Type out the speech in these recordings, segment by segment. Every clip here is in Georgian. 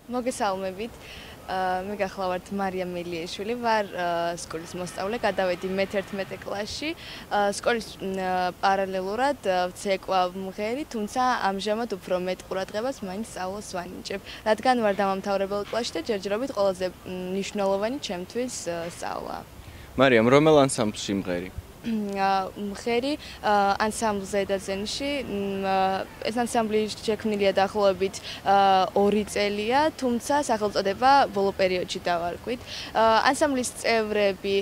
მოგესალმებით. მე გახლავართ მარია მელიეშვილი, ვარ სკოლის მოსწავლე, გადავედი მე-11 კლასში. სკოლის პარალელურად ვცეკვავ მღერი, თუმცა ამჟამად უფრო მეტ ყურადღებას მაინც სწავლას ვანიჭებ, რადგან ვარ დამამთავრებელ კლასში და ჯერჯერობით ყველაზე მნიშვნელოვანი ჩემთვის სწავლაა. მარიამ, რომელ ანსამბლში მღერი? მღერი ანსამბლ ზედაზენში. ეს ანსამბლი შექმნილია დაახლოებით 2 წელია, თუმცა სახელწოდება ბოლო პერიოდში დავარქვით. ანსამბლის წევრები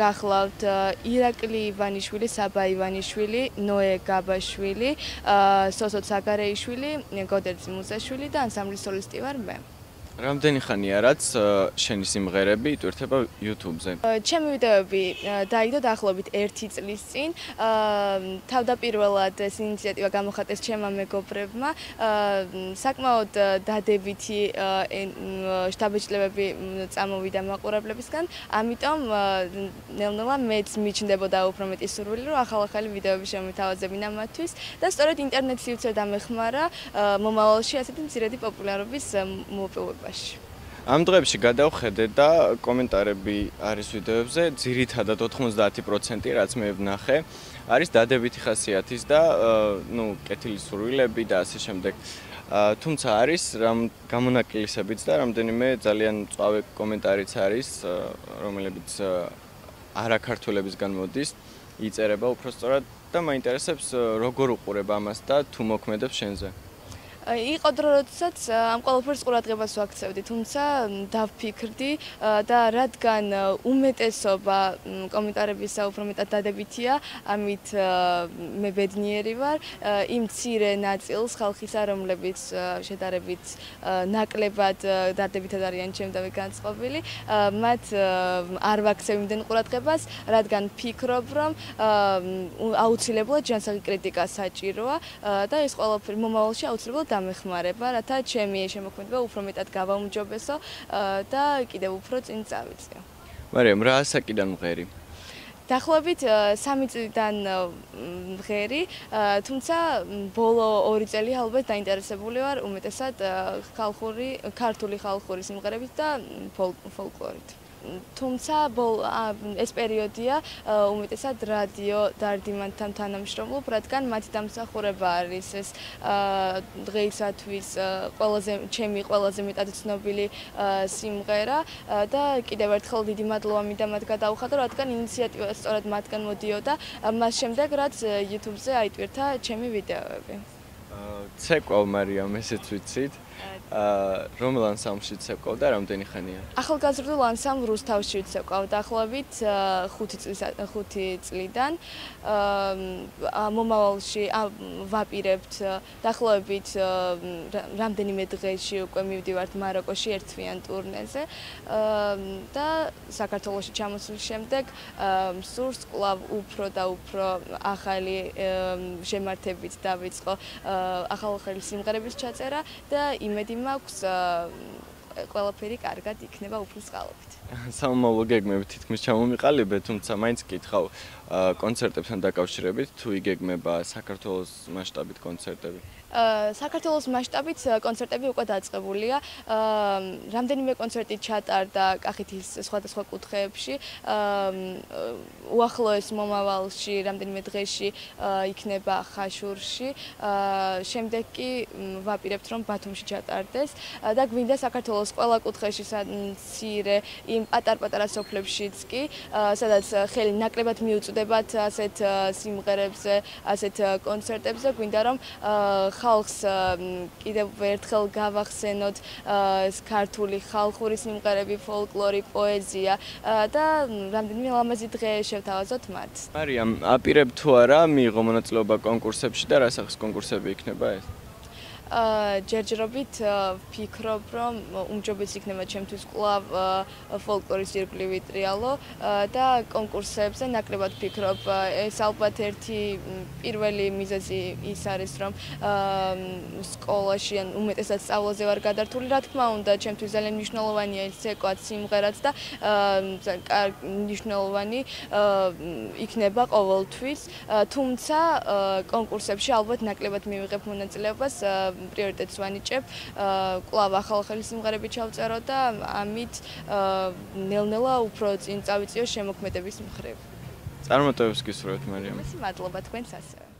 გახლავთ ირაკლი ივანიშვილი, საბა ივანიშვილი, ნოე გაბაშვილი, სოსო ცაგარეიშვილი, გოდერძი მუზაშვილი და ანსამბლის სოლისტი ვარ მე. რამდენი ხანია რაც შენი სიმღერები იტვირთება YouTube-ზე? ჩემი ვიდეოები დაიდო დაახლოებით 1 წლის წინ. თავდაპირველად ეს ინიციატივა გამოხატეს ჩემმა მეგობრებმა. საკმაოდ დადებითი შთაბეჭდილებები წამოვიდა მაყურებლებისგან, ამიტომ ნელ-ნელა მეც მიჩნდებოდა უფრო მეტი სურვილი, რომ ახალ-ახალი ვიდეოები შემოთავაზებინა მათთვის და სწორედ ინტერნეტს ივცე დამეხმარა მომავალში ასეთი მცირედი პოპულარობის მოპოვება. ამ დღეებში გადავხედე და კომენტარები არის ვიდეოებზე, ძირითადად 90% რაც მე ვნახე, არის დადებითი ხასიათის და კეთილი სურვილები და ასე შემდეგ. თუმცა არის გამონაკლისებიც და რამდენიმე ძალიან მწვავე კომენტარიც არის, რომლებიც არაქართველებისგან მოდის, იწერება უბრალოდ და მაინტერესებს როგორ უყურებ ამას და თუ მოქმედებს შენზე. იყო დრო, როდესაც ამ ყველაფერს ყურადღებას ვაქცევდი, თუმცა დავფიქრდი და რადგან უმეტესობა კომენტარებისა უფრო მეტად დადებითია, ამით მე ბედნიერი ვარ. იმ მცირე ნაწილს ხალხისა, რომლებიც შედარებით ნაკლებად დადებითად არიან ჩემთან განწყობილი, მათ არ ვაქცევ იმდენ ყურადღებას, რადგან ფიქრობ, რომ აუცილებლად ჯანსაღი კრიტიკა საჭიროა და ეს ყველაფერი მომავალში აუცილებლად დამეხმარება, რათა ჩემი შემოქმედება უფრო მეტად გავაუმჯობესო და კიდევ უფრო წინ წავიწიო. მარიამ, რა ასაკიდან მღერი? დაახლოებით 3 წლიდან მღერი, თუმცა ბოლო 2 წელი ალბათ დაინტერესებული ვარ უმეტესად ქართული ხალხური სიმღერებით და ფოლკლორით. თუმცა ეს პერიოდია უმეტესად რადიო დარდიმანთან თანამშრომლობ, რადგან მათი დამსახურება არის ეს დღეისათვის ჩემი ყველაზე მეტად ცნობილი სიმღერა და კიდევ ერთხელ დიდი მადლობა მინდა მათ გადაუხადო, რადგან ინიციატივა სწორედ მათგან მოდიოდა, მას შემდეგ რაც YouTube-ზე აიტვირთა ჩემი ვიდეოები. ცეკვავ მარიამ, ესეც ვიცით. რომელ ანსამბლში ცეკვავ და რამდენი ხანია? ახალგაზრდულ ანსამბლ რუსთავში ვცეკვავ დაახლოებით 5 წლიდან. მომავალში ვაპირებთ დაახლოებით რამდენიმე დღეში უკვე მივდივართ მაროკოში ერთთვიან ტურნეზე და საქართველოში ჩამოსვლის შემდეგ სურს კვლავ უფრო და უფრო ახალი შემართებით დავიწყო ახალ-ახალი სიმღერების ჩაწერა და იმედი მაქვს ყველაფერი კარგად იქნება უფლის წყალობით. სამომავლო გეგმები თითქმის ჩამომიყალიბე, თუმცა მაინც გითხავ კონცერტებთან დაკავშირებით, თუ იგეგმება საქართველოს მასშტაბით კონცერტები? საქართველოს მასშტაბით კონცერტები უკვე დაწყებულია. რამდენიმე კონცერტი ჩატარდა კახეთის სხვადასხვა კუთხეებში. უახლოეს მომავალში რამდენიმე დღეში იქნება ხაშურში. შემდეგ კი ვაპირებთ, რომ ბათუმში ჩატარდეს და გვინდა საქართველოს ყველა კუთხეში მცირე იმ პატარ-პატარა სოფლებშიც კი, სადაც ხელი ნაკლებად მიუწვდებათ ასეთ სიმღერებზე, ასეთ კონცერტებზე, გვინდა რომ ხალხს კიდევ ერთხელ გავახსენოთ ქართული ხალხური სიმღერები, ფოლკლორი, პოეზია და რამდენიმე ლამაზი დღე შევთავაზოთ მათ. მარიამ, აპირებ თუ არა მიიღო მონაწილეობა კონკურსებში და რა სახის კონკურსები იქნება ეს? ჯერჯერობით ვფიქრობ, რომ უმჯობესი იქნება ჩემთვის კვლავ ფოლკლორის ირგვლივი ტრიალო და კონკურსებზე ნაკლებად ვფიქრობ. ეს ალბათ ერთი პირველი მიზეზი ის არის, რომ სკოლაში ან უმეტესად სწავლაზე ვარ გადართული. რა თქმა უნდა, ჩემთვის ძალიან მნიშვნელოვანია ეს ცეკვაც, სიმღერაც და მნიშვნელოვანი იქნება ყოველთვის. თუმცა კონკურსებში ალბათ ნაკლებად მივიღებ მონაწილეობას. პრიორიტეტს ვანიჭებ. კვლავ ახალ-ახალი სიმღერები ჩავწერო და ამით ნელ-ნელა უფრო წინ წავიწიო შემოქმედების მხრივ. წარმატებებს გისურვებთ, მარიამ. მადლობა თქვენს ასევე.